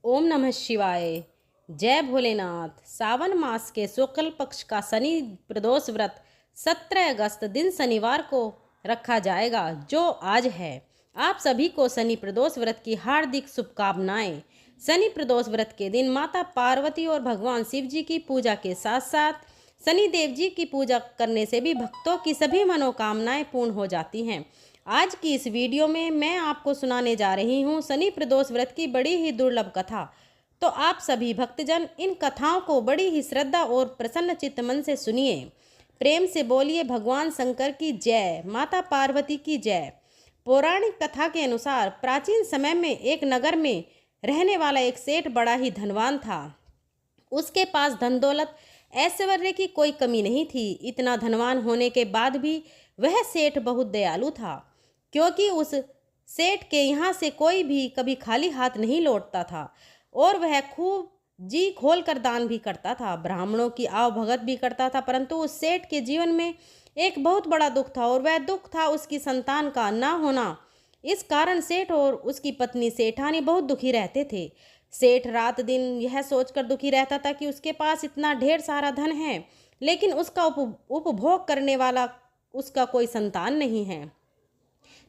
ओम नमः शिवाय। जय भोलेनाथ। सावन मास के शुक्ल पक्ष का शनि प्रदोष व्रत 17 अगस्त दिन शनिवार को रखा जाएगा, जो आज है। आप सभी को शनि प्रदोष व्रत की हार्दिक शुभकामनाएं। शनि प्रदोष व्रत के दिन माता पार्वती और भगवान शिव जी की पूजा के साथ साथ शनि देव जी की पूजा करने से भी भक्तों की सभी मनोकामनाएं पूर्ण हो जाती हैं। आज की इस वीडियो में मैं आपको सुनाने जा रही हूँ शनि प्रदोष व्रत की बड़ी ही दुर्लभ कथा। तो आप सभी भक्तजन इन कथाओं को बड़ी ही श्रद्धा और प्रसन्न चित्त मन से सुनिए। प्रेम से बोलिए भगवान शंकर की जय, माता पार्वती की जय। पौराणिक कथा के अनुसार प्राचीन समय में एक नगर में रहने वाला एक सेठ बड़ा ही धनवान था। उसके पास धन दौलत ऐश्वर्य की कोई कमी नहीं थी। इतना धनवान होने के बाद भी वह सेठ बहुत दयालु था, क्योंकि उस सेठ के यहाँ से कोई भी कभी खाली हाथ नहीं लौटता था और वह खूब जी खोल कर दान भी करता था, ब्राह्मणों की आव भगत भी करता था। परंतु उस सेठ के जीवन में एक बहुत बड़ा दुख था, और वह दुख था उसकी संतान का ना होना। इस कारण सेठ और उसकी पत्नी सेठानी बहुत दुखी रहते थे। सेठ रात दिन यह सोचकर दुखी रहता था कि उसके पास इतना ढेर सारा धन है, लेकिन उसका उपभोग करने वाला उसका कोई संतान नहीं है,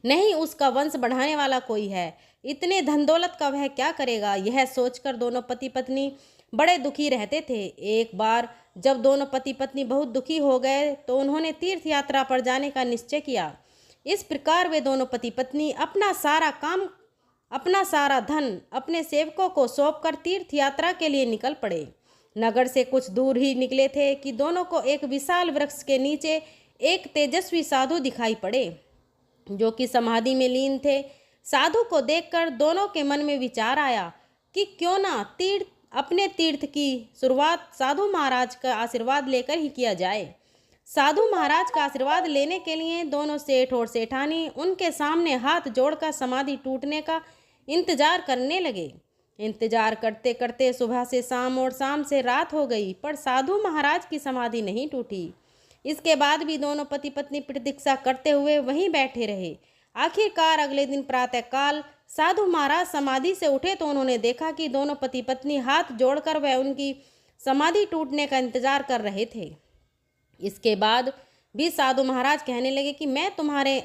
नहीं उसका वंश बढ़ाने वाला कोई है। इतने धन दौलत का वह क्या करेगा? यह सोचकर दोनों पति पत्नी बड़े दुखी रहते थे। एक बार जब दोनों पति पत्नी बहुत दुखी हो गए तो उन्होंने तीर्थ यात्रा पर जाने का निश्चय किया। इस प्रकार वे दोनों पति पत्नी अपना सारा काम, अपना सारा धन अपने सेवकों को सौंपकर तीर्थ यात्रा के लिए निकल पड़े। नगर से कुछ दूर ही निकले थे कि दोनों को एक विशाल वृक्ष के नीचे एक तेजस्वी साधु दिखाई पड़े, जो कि समाधि में लीन थे। साधु को देखकर दोनों के मन में विचार आया कि क्यों ना अपने तीर्थ की शुरुआत साधु महाराज का आशीर्वाद लेकर ही किया जाए। साधु महाराज का आशीर्वाद लेने के लिए दोनों सेठ और सेठानी उनके सामने हाथ जोड़कर समाधि टूटने का इंतजार करने लगे। इंतजार करते करते सुबह से शाम और शाम से रात हो गई, पर साधु महाराज की समाधि नहीं टूटी। इसके बाद भी दोनों पति पत्नी प्रतीक्षा करते हुए वहीं बैठे रहे। आखिरकार अगले दिन प्रातःकाल साधु महाराज समाधि से उठे तो उन्होंने देखा कि दोनों पति पत्नी हाथ जोड़कर वह उनकी समाधि टूटने का इंतजार कर रहे थे। इसके बाद भी साधु महाराज कहने लगे कि मैं तुम्हारे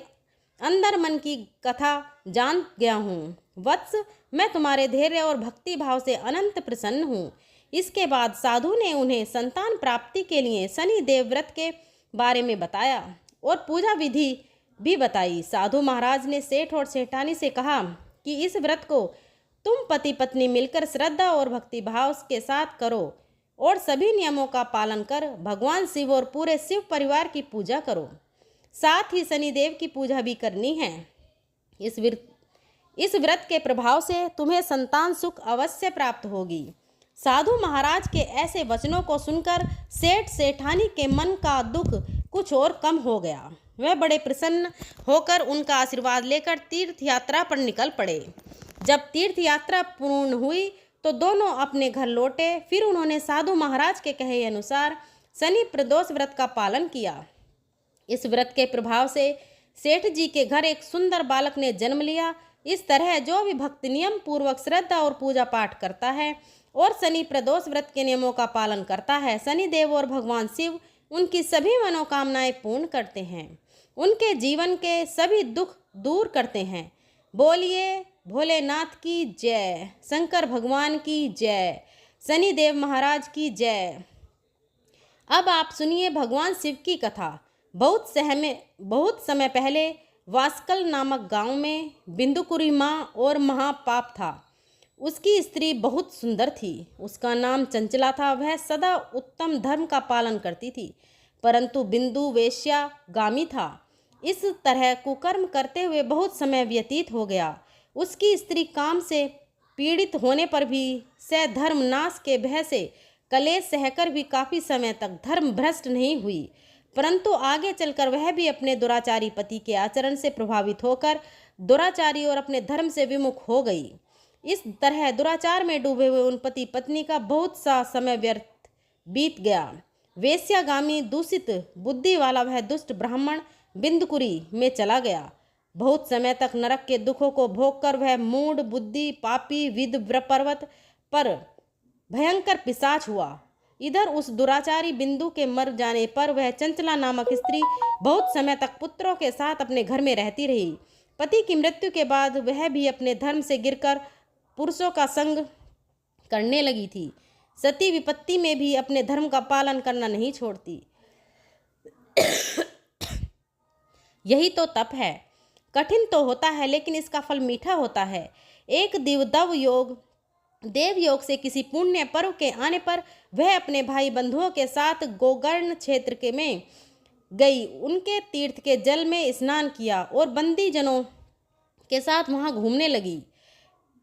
अंदर मन की कथा जान गया हूँ वत्स, मैं तुम्हारे धैर्य और भक्ति भाव से अनंत प्रसन्न हूँ। इसके बाद साधु ने उन्हें संतान प्राप्ति के लिए शनि देव व्रत के बारे में बताया और पूजा विधि भी बताई। साधु महाराज ने सेठ और सेठानी से कहा कि इस व्रत को तुम पति पत्नी मिलकर श्रद्धा और भक्ति भाव के साथ करो और सभी नियमों का पालन कर भगवान शिव और पूरे शिव परिवार की पूजा करो। साथ ही शनिदेव की पूजा भी करनी है। इस व्रत के प्रभाव से तुम्हें संतान सुख अवश्य प्राप्त होगी। साधु महाराज के ऐसे वचनों को सुनकर सेठ सेठानी के मन का दुख कुछ और कम हो गया। वह बड़े प्रसन्न होकर उनका आशीर्वाद लेकर तीर्थ यात्रा पर निकल पड़े। जब तीर्थ यात्रा पूर्ण हुई तो दोनों अपने घर लौटे। फिर उन्होंने साधु महाराज के कहे अनुसार शनि प्रदोष व्रत का पालन किया। इस व्रत के प्रभाव से सेठ जी के घर एक सुंदर बालक ने जन्म लिया। इस तरह जो भी भक्त नियम पूर्वक श्रद्धा और पूजा पाठ करता है और शनि प्रदोष व्रत के नियमों का पालन करता है, शनि देव और भगवान शिव उनकी सभी मनोकामनाएं पूर्ण करते हैं, उनके जीवन के सभी दुख दूर करते हैं। बोलिए भोलेनाथ की जय, शंकर भगवान की जय, शनि देव महाराज की जय। अब आप सुनिए भगवान शिव की कथा। बहुत समय पहले वास्कल नामक गांव में बिंदुकुरी माँ और महापाप था। उसकी स्त्री बहुत सुंदर थी। उसका नाम चंचला था। वह सदा उत्तम धर्म का पालन करती थी, परंतु बिंदु वेश्यागामी था। इस तरह कुकर्म करते हुए बहुत समय व्यतीत हो गया। उसकी स्त्री काम से पीड़ित होने पर भी धर्म नाश के भय से कलेश सहकर भी काफ़ी समय तक धर्म भ्रष्ट नहीं हुई, परंतु आगे चलकर वह भी अपने दुराचारी पति के आचरण से प्रभावित होकर दुराचारी और अपने धर्म से विमुख हो गई। इस तरह दुराचार में डूबे हुए उन पति पत्नी का बहुत सा समय व्यर्थ बीत गया। वेश्यागामी दूषित बुद्धि वाला वह दुष्ट ब्राह्मण बिंदुकुरी में चला गया। बहुत समय तक नरक के दुखों को भोगकर वह मूढ़ बुद्धि पापी विद पर्वत पर भयंकर पिशाच हुआ। इधर उस दुराचारी बिंदु के मर जाने पर वह चंचला नामक स्त्री बहुत समय तक पुत्रों के साथ अपने घर में रहती रही। पति की मृत्यु के बाद वह भी अपने धर्म से गिरकर पुरुषों का संग करने लगी थी। सती विपत्ति में भी अपने धर्म का पालन करना नहीं छोड़ती। यही तो तप है। कठिन तो होता है लेकिन इसका फल मीठा होता है। एक देव योग से किसी पुण्य पर्व के आने पर वह अपने भाई बंधुओं के साथ गोकर्ण क्षेत्र के में गई। उनके तीर्थ के जल में स्नान किया और बंदी जनों के साथ वहां घूमने लगी।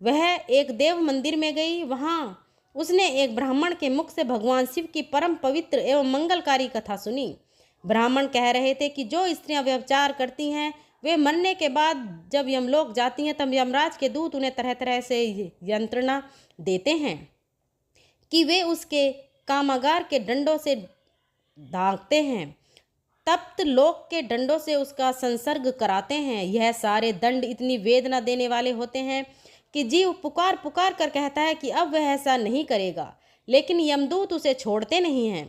वह एक देव मंदिर में गई। वहां उसने एक ब्राह्मण के मुख से भगवान शिव की परम पवित्र एवं मंगलकारी कथा सुनी। ब्राह्मण कह रहे थे कि जो स्त्रियां व्यभिचार करती हैं वे मरने के बाद जब यमलोक जाती हैं तब यमराज के दूत उन्हें तरह तरह से यंत्रणा देते हैं कि वे उसके कामागार के डंडों से दागते हैं, तप्त लोक के डंडों से उसका संसर्ग कराते हैं। यह सारे दंड इतनी वेदना देने वाले होते हैं कि जीव पुकार पुकार कर कहता है कि अब वह ऐसा नहीं करेगा, लेकिन यमदूत उसे छोड़ते नहीं हैं।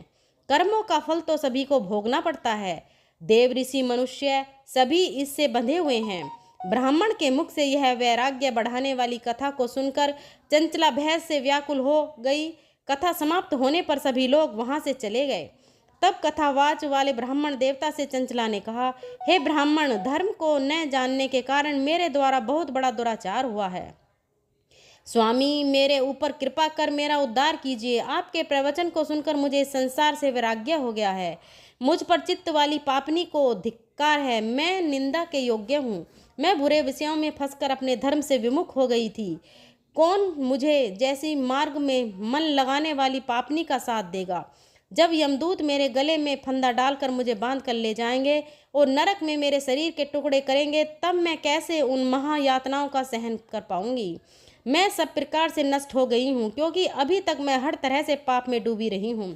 कर्मों का फल तो सभी को भोगना पड़ता है। देव ऋषि मनुष्य सभी इससे बंधे हुए हैं। ब्राह्मण के मुख से यह वैराग्य बढ़ाने वाली कथा को सुनकर चंचला भय से व्याकुल हो गई। कथा समाप्त होने पर सभी लोग वहां से चले गए। तब कथावाच वाले ब्राह्मण देवता से चंचला ने कहा, हे ब्राह्मण, धर्म को न जानने के कारण मेरे द्वारा बहुत बड़ा दुराचार हुआ है। स्वामी, मेरे ऊपर कृपा कर मेरा उद्धार कीजिए। आपके प्रवचन को सुनकर मुझे इस संसार से वैराग्य हो गया है। मुझ पर चित्त वाली पापनी को धिक्कार है। मैं निंदा के योग्य हूँ। मैं बुरे विषयों में फंसकर अपने धर्म से विमुख हो गई थी। कौन मुझे जैसी मार्ग में मन लगाने वाली पापनी का साथ देगा? जब यमदूत मेरे गले में फंदा डालकर मुझे बांध कर ले जाएंगे और नरक में मेरे शरीर के टुकड़े करेंगे, तब मैं कैसे उन महायातनाओं का सहन कर पाऊंगी? मैं सब प्रकार से नष्ट हो गई हूँ, क्योंकि अभी तक मैं हर तरह से पाप में डूबी रही हूँ।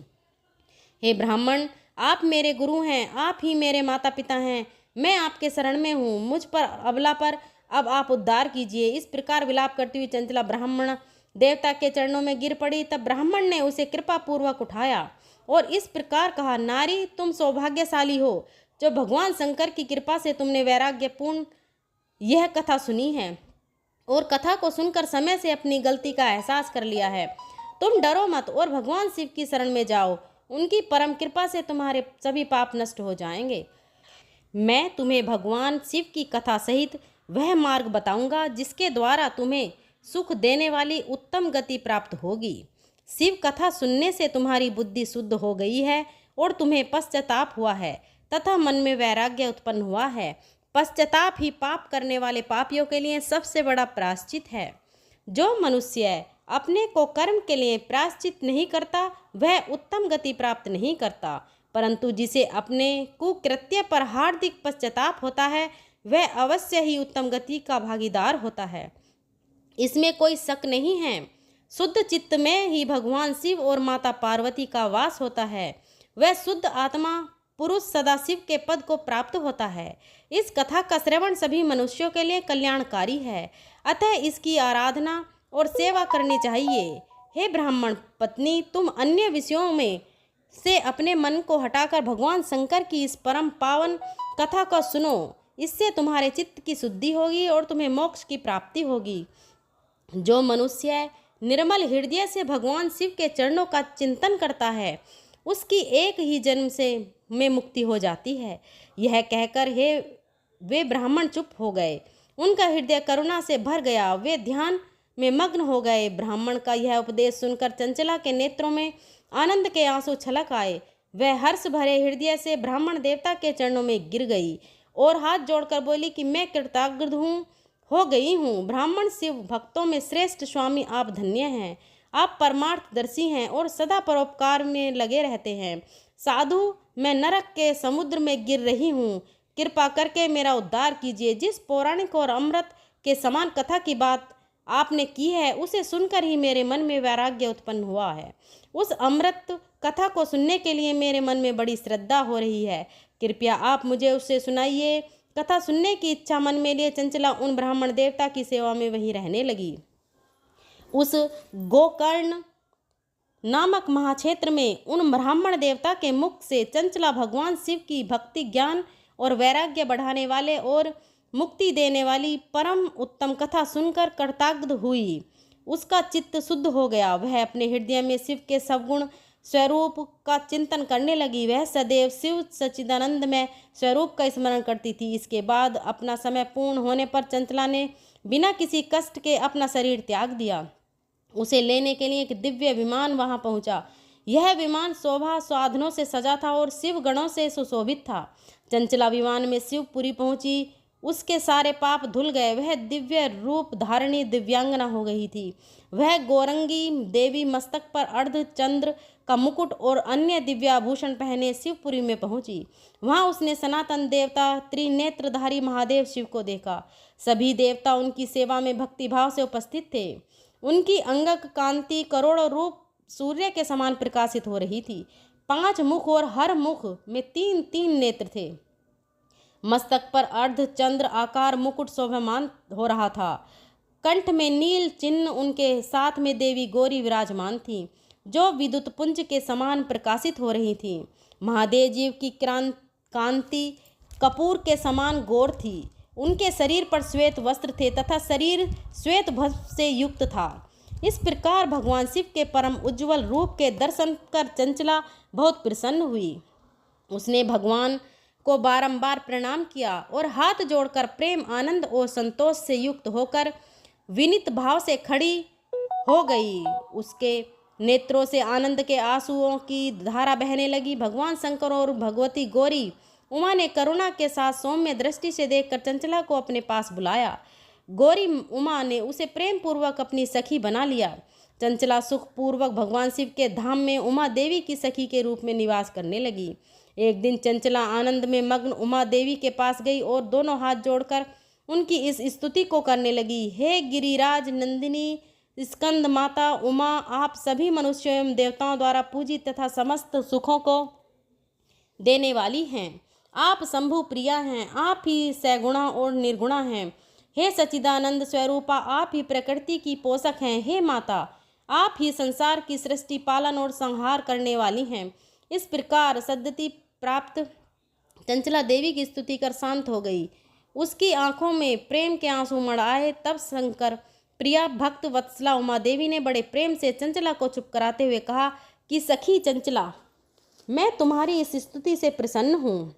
हे ब्राह्मण, आप मेरे गुरु हैं, आप ही मेरे माता पिता हैं। मैं आपके शरण में हूँ। मुझ पर अबला पर अब आप उद्धार कीजिए। इस प्रकार विलाप करती हुई चंचला ब्राह्मण देवता के चरणों में गिर पड़ी। तब ब्राह्मण ने उसे कृपा पूर्वक उठाया और इस प्रकार कहा, नारी, तुम सौभाग्यशाली हो जो भगवान शंकर की कृपा से तुमने वैराग्यपूर्ण यह कथा सुनी है और कथा को सुनकर समय से अपनी गलती का एहसास कर लिया है। तुम डरो मत और भगवान शिव की शरण में जाओ। उनकी परम कृपा से तुम्हारे सभी पाप नष्ट हो जाएंगे। मैं तुम्हें भगवान शिव की कथा सहित वह मार्ग बताऊंगा जिसके द्वारा तुम्हें सुख देने वाली उत्तम गति प्राप्त होगी। शिव कथा सुनने से तुम्हारी बुद्धि शुद्ध हो गई है और तुम्हें पश्चाताप हुआ है तथा मन में वैराग्य उत्पन्न हुआ है। पश्चाताप ही पाप करने वाले पापियों के लिए सबसे बड़ा प्रायश्चित है। जो मनुष्य अपने को कर्म के लिए प्रायश्चित नहीं करता वह उत्तम गति प्राप्त नहीं करता, परंतु जिसे अपने कुकृत्य पर हार्दिक पश्चाताप होता है वह अवश्य ही उत्तम गति का भागीदार होता है। इसमें कोई शक नहीं है। शुद्ध चित्त में ही भगवान शिव और माता पार्वती का वास होता है। वह शुद्ध आत्मा पुरुष सदाशिव के पद को प्राप्त होता है। इस कथा का श्रवण सभी मनुष्यों के लिए कल्याणकारी है, अतः इसकी आराधना और सेवा करनी चाहिए। हे ब्राह्मण पत्नी, तुम अन्य विषयों में से अपने मन को हटाकर भगवान शंकर की इस परम पावन कथा को सुनो। इससे तुम्हारे चित्त की शुद्धि होगी और तुम्हें मोक्ष की प्राप्ति होगी। जो मनुष्य निर्मल हृदय से भगवान शिव के चरणों का चिंतन करता है उसकी एक ही जन्म से में मुक्ति हो जाती है। यह कहकर वे ब्राह्मण चुप हो गए। उनका हृदय करुणा से भर गया। वे ध्यान में मग्न हो गए। ब्राह्मण का यह उपदेश सुनकर चंचला के नेत्रों में आनंद के आंसू छलक आए। वह हर्ष भरे हृदय से ब्राह्मण देवता के चरणों में गिर गई और हाथ जोड़कर बोली कि मैं कृतज्ञ हो गई हूँ। ब्राह्मण शिव भक्तों में श्रेष्ठ स्वामी, आप धन्य हैं। आप परमार्थदर्शी हैं और सदा परोपकार में लगे रहते हैं। साधु, मैं नरक के समुद्र में गिर रही हूँ, कृपा करके मेरा उद्धार कीजिए। जिस पौराणिक और अमृत के समान कथा की बात आपने की है उसे सुनकर ही मेरे मन में वैराग्य उत्पन्न हुआ है। उस अमृत कथा को सुनने के लिए मेरे मन में बड़ी श्रद्धा हो रही है। कृपया आप मुझे उसे सुनाइए। कथा सुनने की इच्छा मन में लिए चंचला उन ब्राह्मण देवता की सेवा में वहीं रहने लगी। उस गोकर्ण नामक महाक्षेत्र में उन ब्राह्मण देवता के मुख से चंचला भगवान शिव की भक्ति, ज्ञान और वैराग्य बढ़ाने वाले और मुक्ति देने वाली परम उत्तम कथा सुनकर कृतार्थ हुई। उसका चित्त शुद्ध हो गया। वह अपने हृदय में शिव के सवगुण स्वरूप का चिंतन करने लगी। वह सदैव शिव सच्चिदानंद में स्वरूप का स्मरण करती थी। इसके बाद अपना समय पूर्ण होने पर चंचला ने बिना किसी कष्ट के अपना शरीर त्याग दिया। उसे लेने के लिए एक दिव्य विमान वहां पहुंचा। यह विमान शोभा साधनों से सजा था और शिव गणों से सुशोभित था। चंचला विमान में शिवपुरी पहुंची। उसके सारे पाप धुल गए। वह दिव्य रूप धारणी दिव्यांगना हो गई थी। वह गौरंगी देवी मस्तक पर अर्ध चंद्र का मुकुट और अन्य दिव्याभूषण पहने शिवपुरी में पहुंची। वहां उसने सनातन देवता त्रिनेत्रधारी महादेव शिव को देखा। सभी देवता उनकी सेवा में भक्तिभाव से उपस्थित थे। उनकी अंगक कांति करोड़ों रूप सूर्य के समान प्रकाशित हो रही थी। 5 मुख और हर मुख में 3-3 नेत्र थे। मस्तक पर अर्ध चंद्र आकार मुकुट शोभामान हो रहा था। कंठ में नील चिन्ह, उनके साथ में देवी गौरी विराजमान थी, जो विद्युत पुंज के समान प्रकाशित हो रही थी। महादेव जी की कांति कपूर के समान गौर थी। उनके शरीर पर श्वेत वस्त्र थे तथा शरीर श्वेत भस्म से युक्त था। इस प्रकार भगवान शिव के परम उज्ज्वल रूप के दर्शन कर चंचला बहुत प्रसन्न हुई। उसने भगवान को बारंबार प्रणाम किया और हाथ जोड़कर प्रेम, आनंद और संतोष से युक्त होकर विनीत भाव से खड़ी हो गई। उसके नेत्रों से आनंद के आंसुओं की धारा बहने लगी। भगवान शंकर और भगवती गौरी उमा ने करुणा के साथ सौम्य दृष्टि से देखकर चंचला को अपने पास बुलाया। गौरी उमा ने उसे प्रेम पूर्वक अपनी सखी बना लिया। चंचला सुख पूर्वक भगवान शिव के धाम में उमा देवी की सखी के रूप में निवास करने लगी। एक दिन चंचला आनंद में मग्न उमा देवी के पास गई और दोनों हाथ जोड़कर उनकी इस स्तुति को करने लगी। हे गिरिराज नंदिनी स्कंद माता उमा, आप सभी मनुष्यों एवं देवताओं द्वारा पूजित तथा समस्त सुखों को देने वाली हैं। आप शंभु प्रिया हैं। आप ही सगुणा और निर्गुणा हैं। हे सच्चिदानंद स्वरूपा, आप ही प्रकृति की पोषक हैं। हे माता, आप ही संसार की सृष्टि, पालन और संहार करने वाली हैं। इस प्रकार सद्गति प्राप्त चंचला देवी की स्तुति कर शांत हो गई। उसकी आंखों में प्रेम के आंसू मड़ आए। तब शंकर प्रिया भक्त वत्सला उमा देवी ने बड़े प्रेम से चंचला को चुप कराते हुए कहा कि सखी चंचला, मैं तुम्हारी इस स्तुति से प्रसन्न हूँ।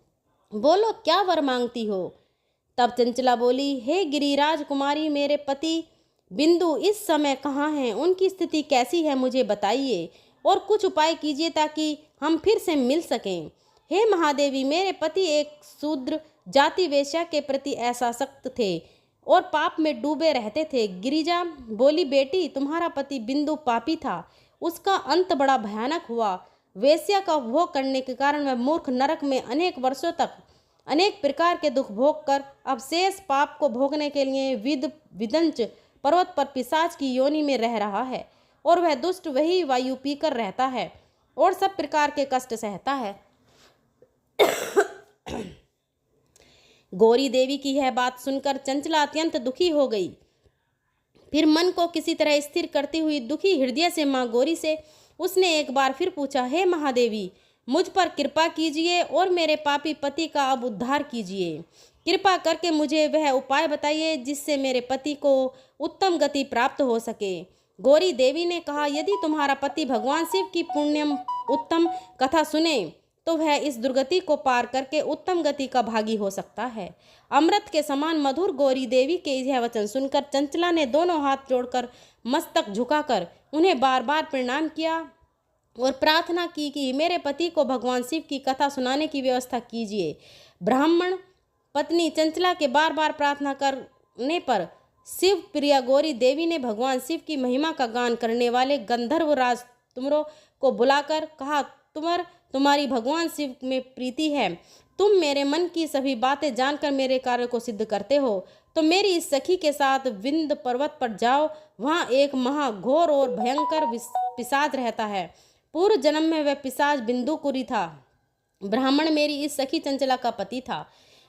बोलो, क्या वर मांगती हो? तब चंचला बोली, हे गिरिराज कुमारी, मेरे पति बिंदु इस समय कहाँ हैं? उनकी स्थिति कैसी है मुझे बताइए और कुछ उपाय कीजिए ताकि हम फिर से मिल सकें। हे महादेवी, मेरे पति एक शूद्र जाति वेश्या के प्रति ऐसा सख्त थे और पाप में डूबे रहते थे। गिरिजा बोली, बेटी, तुम्हारा पति बिंदु पापी था। उसका अंत बड़ा भयानक हुआ। वेश्या का भोग करने के कारण वह मूर्ख नरक में अनेक वर्षों तक अनेक प्रकार के दुख भोग कर अब शेष पाप को भोगने के लिए विदंच पर्वत पर पिशाच की योनि में रह रहा है और वह दुष्ट वही वायु पीकर रहता है और सब प्रकार के कष्ट सहता है। गौरी देवी की यह बात सुनकर चंचला अत्यंत दुखी हो गई। फिर मन को किसी तरह स्थिर करती हुई दुखी हृदय से माँ गौरी से उसने एक बार फिर पूछा, हे महादेवी, मुझ पर कृपा कीजिए और मेरे पापी पति का अब उद्धार कीजिए। कृपा करके मुझे वह उपाय बताइए जिससे मेरे पति को उत्तम गति प्राप्त हो सके। गौरी देवी ने कहा, यदि तुम्हारा पति भगवान शिव की पुण्यम उत्तम कथा सुने तो वह इस दुर्गति को पार करके उत्तम गति का भागी हो सकता है। अमृत के समान मधुर गौरी देवी के यह वचन सुनकर चंचला ने दोनों हाथ जोड़कर मस्तक झुकाकर उन्हें बार बार प्रणाम किया और प्रार्थना की कि मेरे पति को भगवान शिव की कथा सुनाने की व्यवस्था कीजिए। ब्राह्मण पत्नी चंचला के बार बार प्रार्थना करने पर शिव प्रिया गौरी देवी ने भगवान शिव की महिमा का गान करने वाले गंधर्व राज तुमरो को बुलाकर कहा, तुम्हारी भगवान शिव में प्रीति है। तुम मेरे मन की सभी बातें जानकर मेरे कार्य को सिद्ध करते हो तो मेरी इस सखी के साथ विंध पर्वत पर जाओ। वहाँ एक महाघोर और भयंकर पिशाच रहता है। पूर्व जन्म में वह पिशाच बिंदुकुरी था। ब्राह्मण मेरी इस सखी चंचला का पति था।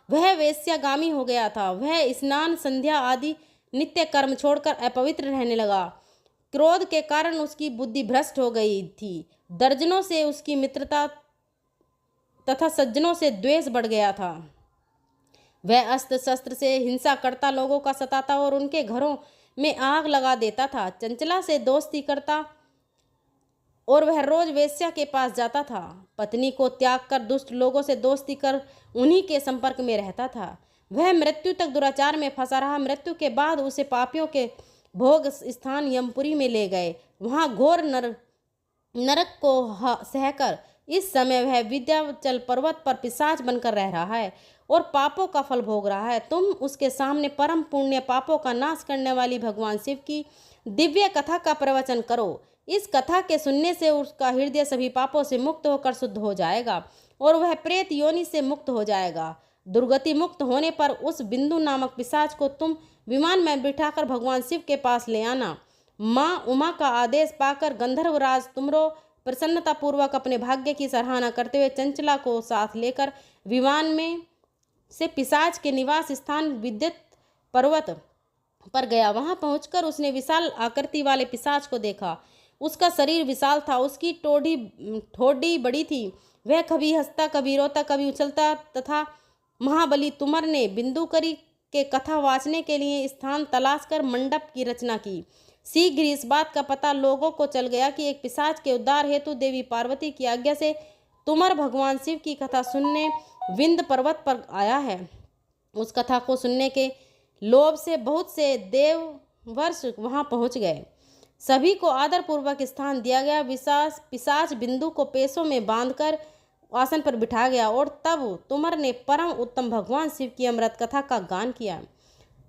वह वेश्यागामी हो गया था। वह स्नान, संध्या आदि नित्य कर्म छोड़कर अपवित्र रहने लगा। क्रोध के कारण उसकी बुद्धि भ्रष्ट हो गई थी। दर्जनों से उसकी मित्रता तथा सज्जनों से द्वेष बढ़ गया था। वह अस्त्र शस्त्र से हिंसा करता, लोगों का सताता और उनके घरों में आग लगा देता था। चंचला से दोस्ती करता और वह रोज वेश्या के पास जाता था। पत्नी को त्याग कर दुष्ट लोगों से दोस्ती कर उन्हीं के संपर्क में रहता था। वह मृत्यु तक दुराचार में फंसा रहा। मृत्यु के बाद उसे पापियों के भोग स्थान यमपुरी में ले गए। वहां घोर नरक को सहकर इस समय वह विंध्याचल पर्वत पर पिशाच बनकर रह रहा है और पापों का फल भोग रहा है। तुम उसके सामने परम पुण्य, पापों का नाश करने वाली भगवान शिव की दिव्य कथा का प्रवचन करो। इस कथा के सुनने से उसका हृदय सभी पापों से मुक्त होकर शुद्ध हो जाएगा और वह प्रेत योनि से मुक्त हो जाएगा। दुर्गति मुक्त होने पर उस बिंदु नामक पिशाच को तुम विमान में बिठाकर भगवान शिव के पास ले आना। माँ उमा का आदेश पाकर गंधर्वराज तुमरो प्रसन्नतापूर्वक अपने भाग्य की सराहना करते हुए चंचला को साथ लेकर विमान में से पिशाच के निवास स्थान विद्युत पर्वत पर गया। वहां पहुंचकर उसने विशाल आकृति वाले पिशाच को देखा। उसका शरीर विशाल था, उसकी ठोड़ी बड़ी थी। वह कभी हंसता, कभी रोता, कभी उछलता तथा महाबली तुमर ने बिंदुकरी के कथा वाचने के लिए स्थान तलाश कर मंडप की रचना की। शीघ्र इस बात का पता लोगों को चल गया कि एक पिशाच के उद्धार हेतु देवी पार्वती की आज्ञा से तुमर भगवान शिव की कथा सुनने विंध्य पर्वत पर आया है। उस कथा को सुनने के लोभ से बहुत से देववर्ष वहां पहुंच गए। सभी को आदरपूर्वक स्थान दिया गया। पिशाच बिंदु को पेशों में बांधकर आसन पर बिठा गया और तब तुमर ने परम उत्तम भगवान शिव की अमृत कथा का गान किया,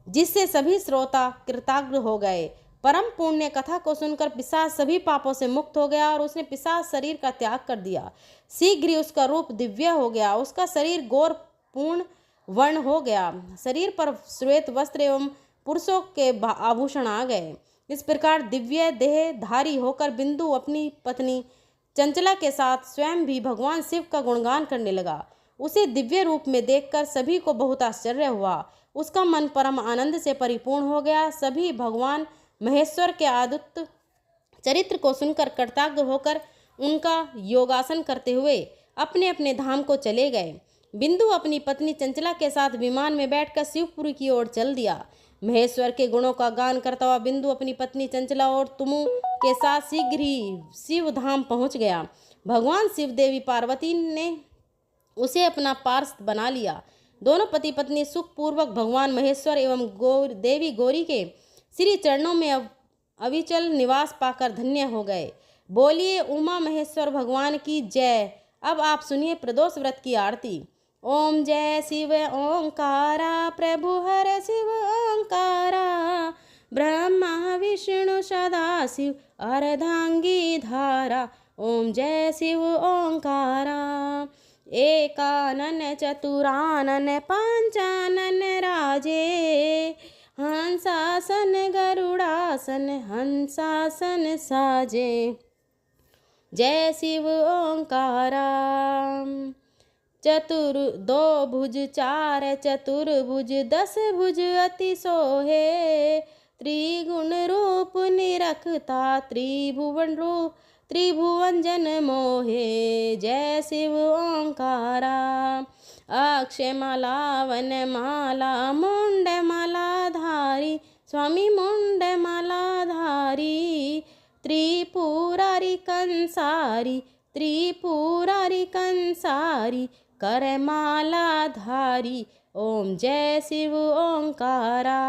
जिससे सभी श्रोता कृतज्ञ हो गए। परम पुण्य कथा को सुनकर पिशाच सभी पापों से मुक्त हो गया और उसने पिशाच शरीर का त्याग कर दिया। शीघ्र ही उसका रूप दिव्य हो गया। उसका शरीर गौर पूर्ण वर्ण हो गया। शरीर पर श्वेत वस्त्र एवं पुरुषों के आभूषण आ गए। इस प्रकार दिव्य देह धारी होकर बिंदु अपनी पत्नी चंचला के साथ स्वयं भी भगवान शिव का गुणगान करने लगा। उसे दिव्य रूप में देखकर सभी को बहुत आश्चर्य हुआ। उसका मन परम आनंद से परिपूर्ण हो गया। सभी भगवान महेश्वर के अद्भुत चरित्र को सुनकर कृतज्ञ होकर उनका योगासन करते हुए अपने अपने धाम को चले गए। बिंदु अपनी पत्नी चंचला के साथ विमान में बैठकर शिवपुरी की ओर चल दिया। महेश्वर के गुणों का गान करता हुआ बिंदु अपनी पत्नी चंचला और तुमु के साथ शीघ्र ही शिव धाम पहुंच गया। भगवान शिव देवी पार्वती ने उसे अपना पार्षद बना लिया। दोनों पति पत्नी सुखपूर्वक भगवान महेश्वर एवं देवी गौरी के श्री चरणों में अविचल निवास पाकर धन्य हो गए। बोलिए उमा महेश्वर भगवान की जय। अब आप सुनिए प्रदोष व्रत की आरती। ओम जय शिव ओंकारा, प्रभु हर शिव ओंकारा, ब्रह्मा विष्णु सदा शिव अर्धांगी धारा। ओम जय शिव ओंकारा। एकानन चतुरानन पंचानन राजे, हंसासन गरुड़ासन हंसासन साजे। जय शिव ओंकारा। चतुर दो भुज चार चतुर्भुज, 10 भुज अति सोहे, त्रिगुण रूप निरखता त्रिभुवन रूप त्रिभुवन जन मोहे। जय शिव ओंकारा। अक्षय माला वन माला मुंड माला धारी, स्वामी मुंड माला धारी, त्रिपुरारी कंसारी त्रिपुरारी कंसारी, कर माला धारी। ओम जय शिव ओंकारा।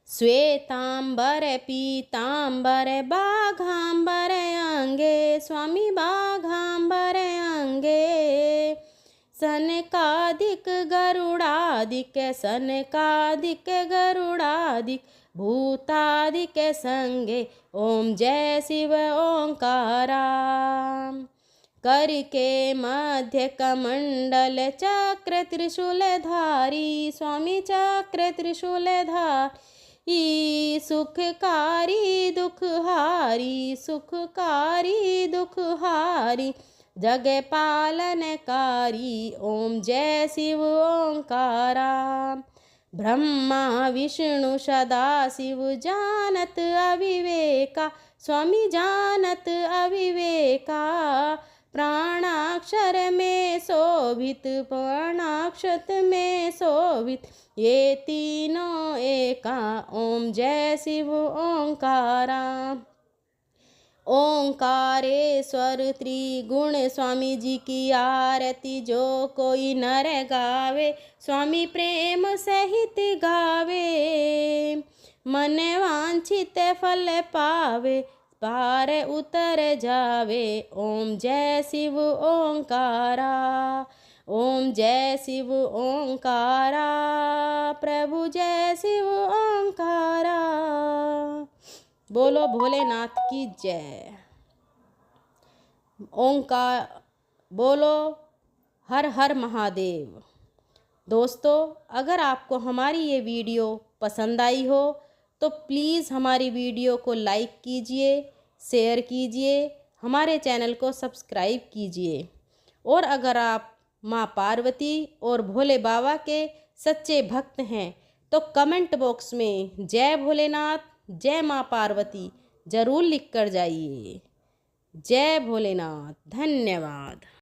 श्वेतांबर पीतांबर बाघांबर अंगे, स्वामी बाघांबर अंगे, सनकादिक गरुड़ादिक सनकादिक गरुड़ादिक, भूतादिक संगे। ओम जय शिव ओंकारा। करके मध्य कमंडल चक्र त्रिशूलधारी, स्वामी चक्र त्रिशूलधारी, सुखकारी दुखहारी सुखकारी दुखहारी, जग पालनकारी। ओम जय शिव ओंकारा। ब्रह्मा विष्णु सदा शिव जानत अविवेका, स्वामी जानत अविवेका। प्राणाक्षर में शोभित प्राणाक्षर में शोभित, ये तीनों एका। ओम जय शिव ओंकारा। ओंकारेश्वर त्रिगुण स्वामी जी की आरती, जो कोई नर गावे स्वामी प्रेम सहित गावे। मन वांछित फल पावे, पार उतर जावे। ओम जय शिव ओंकारा। ओम जय शिव ओंकारा, प्रभु जय शिव ओंकारा। बोलो भोलेनाथ की जय। ओंकार बोलो, हर हर महादेव। दोस्तों, अगर आपको हमारी ये वीडियो पसंद आई हो तो प्लीज़ हमारी वीडियो को लाइक कीजिए, शेयर कीजिए, हमारे चैनल को सब्सक्राइब कीजिए। और अगर आप माँ पार्वती और भोले बाबा के सच्चे भक्त हैं तो कमेंट बॉक्स में जय भोलेनाथ, जय माँ पार्वती ज़रूर लिख कर जाइए। जय भोलेनाथ। धन्यवाद।